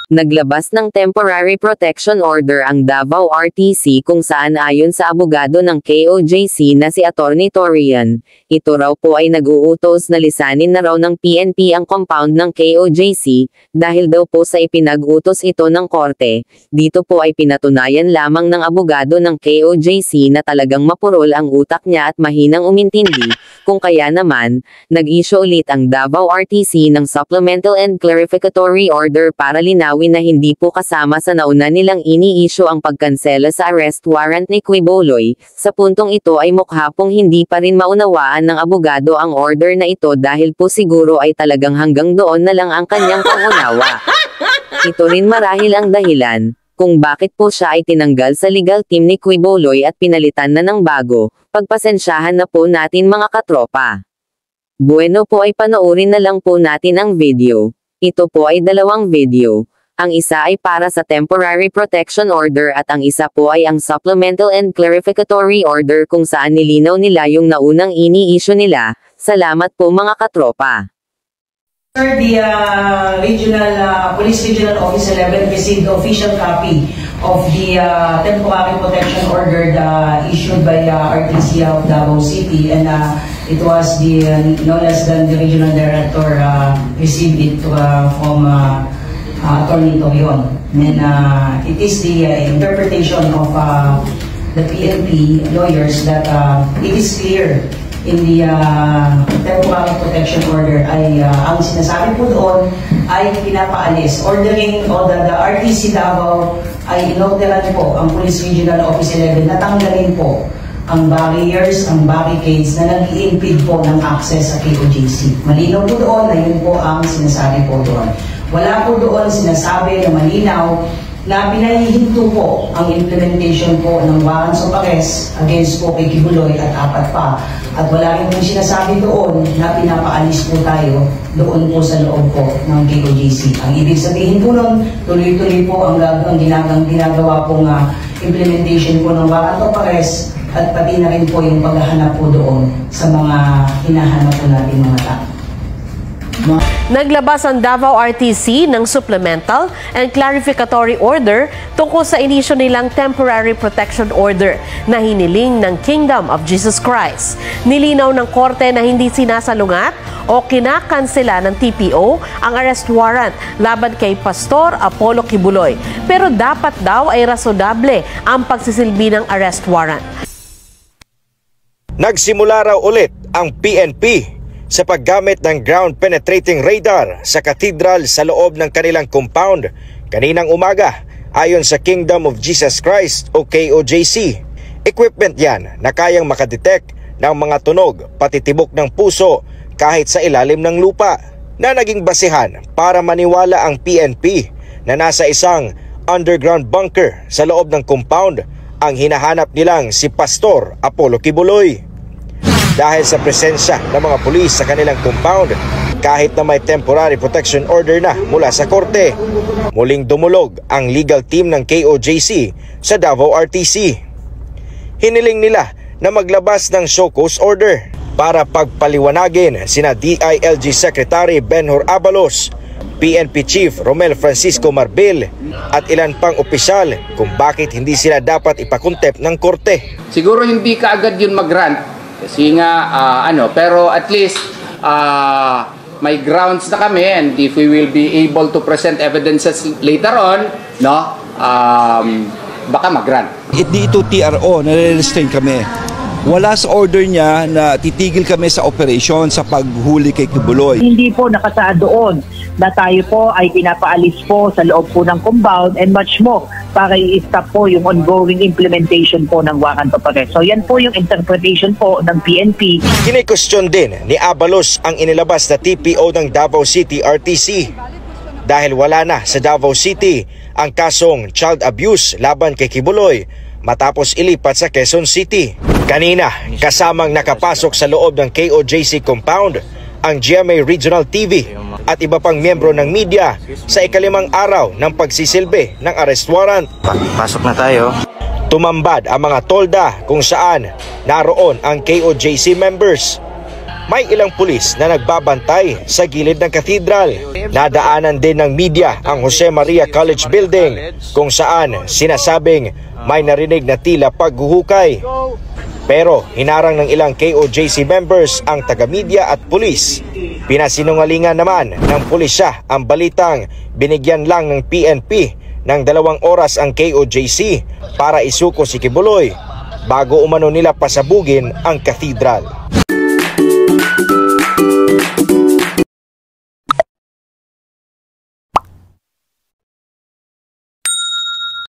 Naglabas ng Temporary Protection Order ang Davao RTC kung saan ayon sa abogado ng KOJC na si Attorney Torian, ito raw po ay nag-uutos na lisanin na raw ng PNP ang compound ng KOJC, dahil daw po sa ipinag-utos ito ng korte. Dito po ay pinatunayan lamang ng abogado ng KOJC na talagang mapurol ang utak niya at mahinang umintindi, kung kaya naman, nag-issue ulit ang Davao RTC ng Supplemental and Clarificatory Order para linawin na hindi po kasama sa nauna nilang ini-issue ang pagkansela sa arrest warrant ni Quiboloy. Sa puntong ito ay mukha pong hindi pa rin maunawaan ng abogado ang order na ito dahil po siguro ay talagang hanggang doon na lang ang kanyang pangunawa. Ito rin marahil ang dahilan kung bakit po siya ay tinanggal sa legal team ni Quiboloy at pinalitan na ng bago. Pagpasensyahan na po natin mga katropa. Bueno po ay panoorin na lang po natin ang video. Ito po ay dalawang video. Ang isa ay para sa Temporary Protection Order at ang isa po ay ang Supplemental and Clarificatory Order kung saan nilinaw nila yung naunang ini-issue nila. Salamat po mga katropa. Sir, the Police Regional Office 11 received the official copy of the Temporary Protection Order issued by RTC of Davao City, and it was the no less than the Regional Director received it from Attorney Torian. And it is the interpretation of the PNP lawyers that it is clear in the Temporary Protection Order ay ang sinasabi po doon ay pinapaalis. Ordering o the RTC Davao ay inorderan po ang Police Regional Office 11 na tanggalin po ang barriers, ang barricades na nag-i-impede po ng access sa KOJC. Malinaw po doon na yun po ang sinasabi po doon. Wala po doon sinasabi na malinaw na pinahihinto po ang implementation po ng warrants of arrest against po kay Quiboloy at apat pa. At wala rin po sinasabi doon na pinapaalis po tayo doon po sa loob po ng KOJC. Ang ibig sabihin po nun, tuloy-tuloy po ang ginagawa pong implementation po ng warrant of arrest at pati na rin po yung paghahanap po doon sa mga hinahanap po natin mga tao. Naglabas ang Davao RTC ng Supplemental and Clarificatory Order tungkol sa inisyo nilang Temporary Protection Order na hiniling ng Kingdom of Jesus Christ. Nilinaw ng korte na hindi sinasalungat o kinakansela ng TPO ang arrest warrant laban kay Pastor Apollo Quiboloy. Pero dapat daw ay rason-dable ang pagsisilbi ng arrest warrant. Nagsimula raw ulit ang PNP sa paggamit ng ground-penetrating radar sa katedral sa loob ng kanilang compound kaninang umaga ayon sa Kingdom of Jesus Christ o KOJC. Equipment yan na kayang makadetect ng mga tunog pati tibok ng puso kahit sa ilalim ng lupa, na naging basehan para maniwala ang PNP na nasa isang underground bunker sa loob ng compound ang hinahanap nilang si Pastor Apollo Quiboloy. Dahil sa presensya ng mga pulis sa kanilang compound, kahit na may temporary protection order na mula sa korte, muling dumulog ang legal team ng KOJC sa Davao RTC. Hiniling nila na maglabas ng show cause order para pagpaliwanagin sina DILG Secretary Benhur Abalos, PNP Chief Romel Francisco Marbil at ilan pang opisyal kung bakit hindi sila dapat ipakontep ng korte. Siguro hindi kaagad yun mag-grant kasi nga pero at least may grounds na kami, and if we will be able to present evidences later on, baka mag-grant. Dito TRO, nare-restrain kami. Wala sa order niya na titigil kami sa operation sa paghuli kay Quiboloy. Hindi po nakasaad doon na tayo po ay pinapaalis po sa loob po ng compound and much more para i-stop po yung ongoing implementation po ng warrant of arrest. So yan po yung interpretation po ng PNP. Kine-question din ni Abalos ang inilabas na TPO ng Davao City RTC dahil wala na sa Davao City ang kasong child abuse laban kay Quiboloy matapos ilipat sa Quezon City. Kanina, kasamang nakapasok sa loob ng KOJC compound ang GMA Regional TV at iba pang miyembro ng media sa ikalimang araw ng pagsisilbi ng arrest warrant. Pasok na tayo. Tumambad ang mga tolda kung saan naroon ang KOJC members. may ilang pulis na nagbabantay sa gilid ng katedral. Nadaanan din ng media ang Jose Maria College Building kung saan sinasabing may narinig na tila paghuhukay. Pero hinarang ng ilang KOJC members ang taga-media at pulis. Pinasinungalingan naman ng pulisya ang balitang binigyan lang ng PNP ng 2 oras ang KOJC para isuko si Kibuloy bago umano nila pasabugin ang katedral.